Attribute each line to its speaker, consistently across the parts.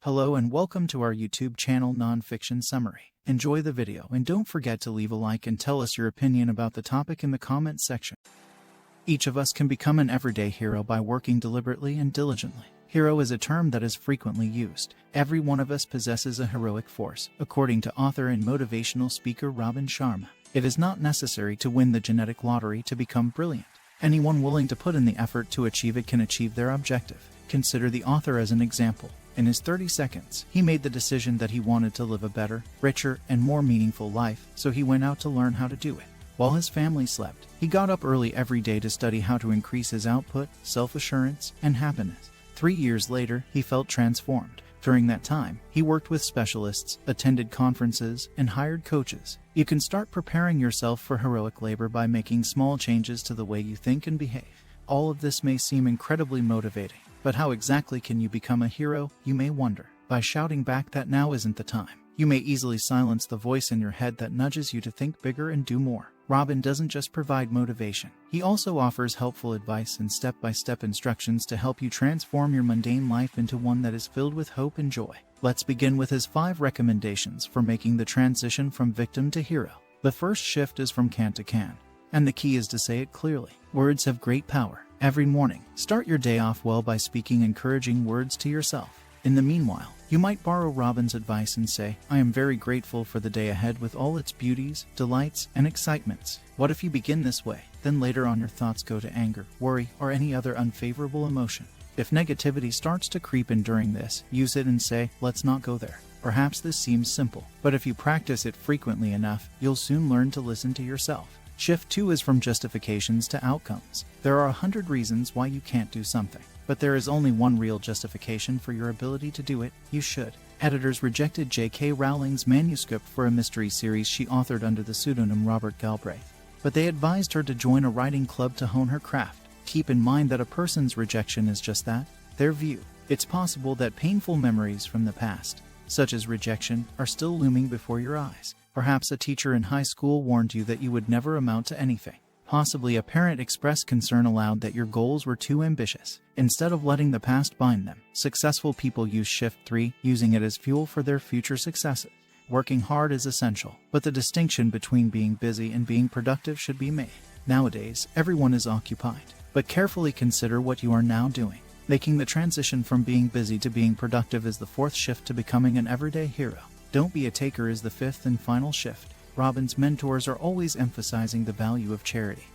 Speaker 1: Hello and welcome to our YouTube channel Nonfiction Summary. Enjoy the video and don't forget to leave a like and tell us your opinion about the topic in the comment section. Each of us can become an everyday hero by working deliberately and diligently. Hero is a term that is frequently used. Every one of us possesses a heroic force, according to author and motivational speaker Robin Sharma. It is not necessary to win the genetic lottery to become brilliant. Anyone willing to put in the effort to achieve it can achieve their objective. Consider the author as an example. In his 30 seconds, he made the decision that he wanted to live a better, richer, and more meaningful life, so he went out to learn how to do it. While his family slept, he got up early every day to study how to increase his output, self-assurance, and happiness. 3 years later, he felt transformed. During that time, he worked with specialists, attended conferences, and hired coaches. You can start preparing yourself for heroic labor by making small changes to the way you think and behave. All of this may seem incredibly motivating, but how exactly can you become a hero, you may wonder? By shouting back that now isn't the time. You may easily silence the voice in your head that nudges you to think bigger and do more. Robin doesn't just provide motivation. He also offers helpful advice and step-by-step instructions to help you transform your mundane life into one that is filled with hope and joy. Let's begin with his 5 recommendations for making the transition from victim to hero. The first shift is from can to can, and the key is to say it clearly. Words have great power. Every morning, start your day off well by speaking encouraging words to yourself. In the meanwhile, you might borrow Robin's advice and say, "I am very grateful for the day ahead with all its beauties, delights, and excitements." What if you begin this way? Then later on your thoughts go to anger, worry, or any other unfavorable emotion. If negativity starts to creep in during this, use it and say, "Let's not go there." Perhaps this seems simple, but if you practice it frequently enough, you'll soon learn to listen to yourself. Shift 2 is from justifications to outcomes. There are 100 reasons why you can't do something, but there is only one real justification for your ability to do it: you should. Editors rejected J.K. Rowling's manuscript for a mystery series she authored under the pseudonym Robert Galbraith, but they advised her to join a writing club to hone her craft. Keep in mind that a person's rejection is just that, their view. It's possible that painful memories from the past, such as rejection, are still looming before your eyes. Perhaps a teacher in high school warned you that you would never amount to anything. Possibly a parent expressed concern aloud that your goals were too ambitious. Instead of letting the past bind them, successful people use Shift 3, using it as fuel for their future successes. Working hard is essential, but the distinction between being busy and being productive should be made. Nowadays, everyone is occupied, but carefully consider what you are now doing. Making the transition from being busy to being productive is the 4th shift to becoming an everyday hero. Don't be a taker is the 5th and final shift. Robin's mentors are always emphasizing the value of charity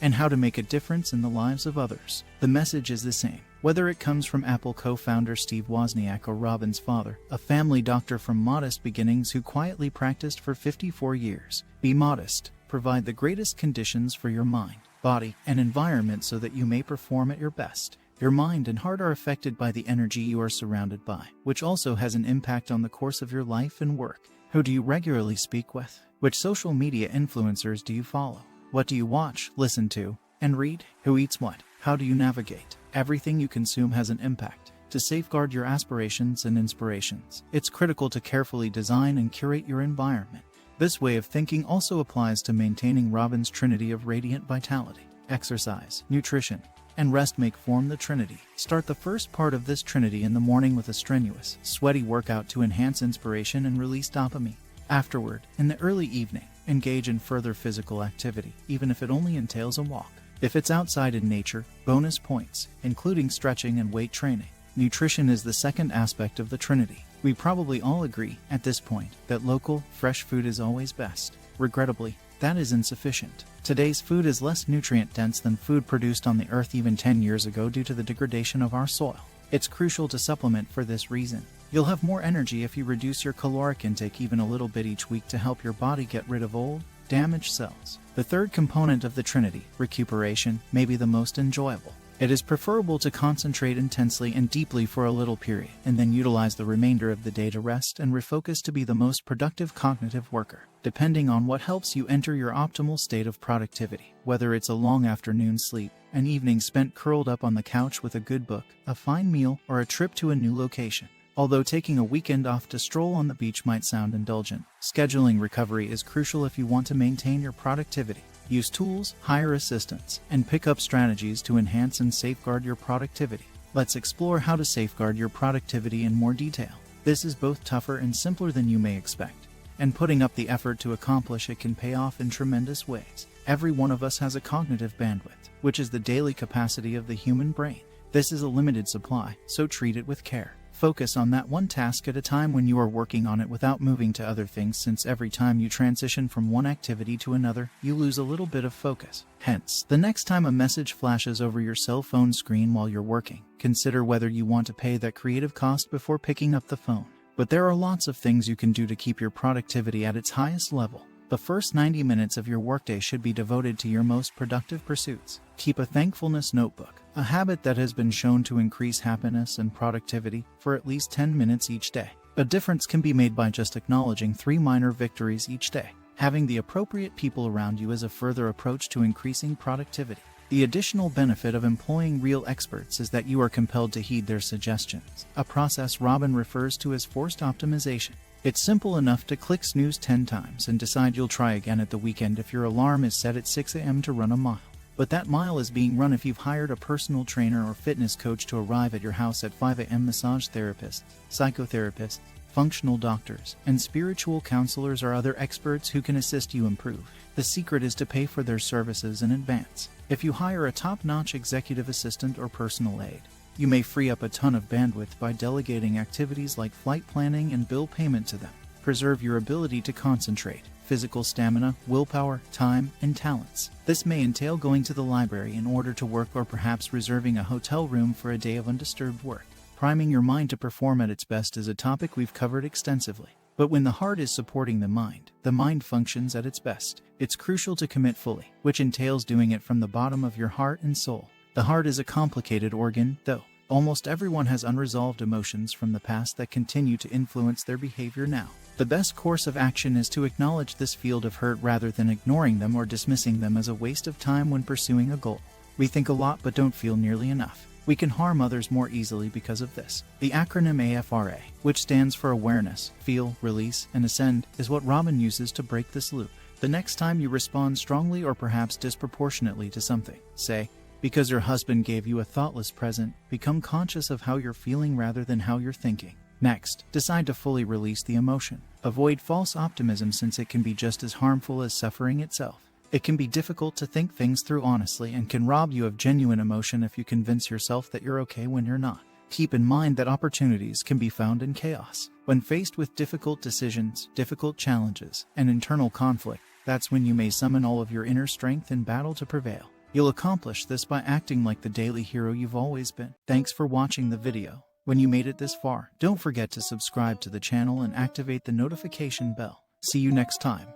Speaker 1: and how to make a difference in the lives of others. The message is the same, whether it comes from Apple co-founder Steve Wozniak or Robin's father, a family doctor from modest beginnings who quietly practiced for 54 years. Be modest. Provide the greatest conditions for your mind, body, and environment so that you may perform at your best. Your mind and heart are affected by the energy you are surrounded by, which also has an impact on the course of your life and work. Who do you regularly speak with? Which social media influencers do you follow? What do you watch, listen to, and read? Who eats what? How do you navigate? Everything you consume has an impact. To safeguard your aspirations and inspirations, it's critical to carefully design and curate your environment. This way of thinking also applies to maintaining Robin's trinity of radiant vitality. Exercise, nutrition, and rest form the trinity. Start the first part of this trinity in the morning with a strenuous, sweaty workout to enhance inspiration and release dopamine. Afterward, in the early evening, engage in further physical activity, even if it only entails a walk. If it's outside in nature, bonus points, including stretching and weight training. Nutrition is the second aspect of the trinity. We probably all agree, at this point, that local, fresh food is always best. Regrettably, that is insufficient. Today's food is less nutrient-dense than food produced on the earth even 10 years ago due to the degradation of our soil. It's crucial to supplement for this reason. You'll have more energy if you reduce your caloric intake even a little bit each week to help your body get rid of old, damaged cells. The third component of the trinity, recuperation, may be the most enjoyable. It is preferable to concentrate intensely and deeply for a little period, and then utilize the remainder of the day to rest and refocus to be the most productive cognitive worker, depending on what helps you enter your optimal state of productivity. Whether it's a long afternoon sleep, an evening spent curled up on the couch with a good book, a fine meal, or a trip to a new location. Although taking a weekend off to stroll on the beach might sound indulgent, scheduling recovery is crucial if you want to maintain your productivity. Use tools, hire assistants, and pick up strategies to enhance and safeguard your productivity. let's explore how to safeguard your productivity in more detail. This is both tougher and simpler than you may expect, and putting up the effort to accomplish it can pay off in tremendous ways. Every one of us has a cognitive bandwidth, which is the daily capacity of the human brain. This is a limited supply, so treat it with care. Focus on that one task at a time when you are working on it without moving to other things, since every time you transition from one activity to another, you lose a little bit of focus. Hence, the next time a message flashes over your cell phone screen while you're working, consider whether you want to pay that creative cost before picking up the phone. But there are lots of things you can do to keep your productivity at its highest level. The first 90 minutes of your workday should be devoted to your most productive pursuits. Keep a thankfulness notebook, a habit that has been shown to increase happiness and productivity, for at least 10 minutes each day. A difference can be made by just acknowledging 3 minor victories each day. Having the appropriate people around you is a further approach to increasing productivity. The additional benefit of employing real experts is that you are compelled to heed their suggestions, a process Robin refers to as forced optimization. It's simple enough to click snooze 10 times and decide you'll try again at the weekend if your alarm is set at 6 a.m. to run a mile. But that mile is being run if you've hired a personal trainer or fitness coach to arrive at your house at 5 a.m. Massage therapists, psychotherapists, functional doctors, and spiritual counselors are other experts who can assist you improve. The secret is to pay for their services in advance. If you hire a top-notch executive assistant or personal aide, you may free up a ton of bandwidth by delegating activities like flight planning and bill payment to them. Preserve your ability to concentrate, physical stamina, willpower, time, and talents. This may entail going to the library in order to work, or perhaps reserving a hotel room for a day of undisturbed work. Priming your mind to perform at its best is a topic we've covered extensively. But when the heart is supporting the mind functions at its best. It's crucial to commit fully, which entails doing it from the bottom of your heart and soul. The heart is a complicated organ, though. Almost everyone has unresolved emotions from the past that continue to influence their behavior now. The best course of action is to acknowledge this field of hurt rather than ignoring them or dismissing them as a waste of time when pursuing a goal. We think a lot but don't feel nearly enough. We can harm others more easily because of this. The acronym AFRA, which stands for Awareness, Feel, Release, and Ascend, is what Robin uses to break this loop. The next time you respond strongly or perhaps disproportionately to something, say, because your husband gave you a thoughtless present, become conscious of how you're feeling rather than how you're thinking. Next, decide to fully release the emotion. Avoid false optimism, since it can be just as harmful as suffering itself. It can be difficult to think things through honestly and can rob you of genuine emotion if you convince yourself that you're okay when you're not. Keep in mind that opportunities can be found in chaos. When faced with difficult decisions, difficult challenges, and internal conflict, that's when you may summon all of your inner strength in battle to prevail. You'll accomplish this by acting like the daily hero you've always been. Thanks for watching the video. When you made it this far, don't forget to subscribe to the channel and activate the notification bell. See you next time.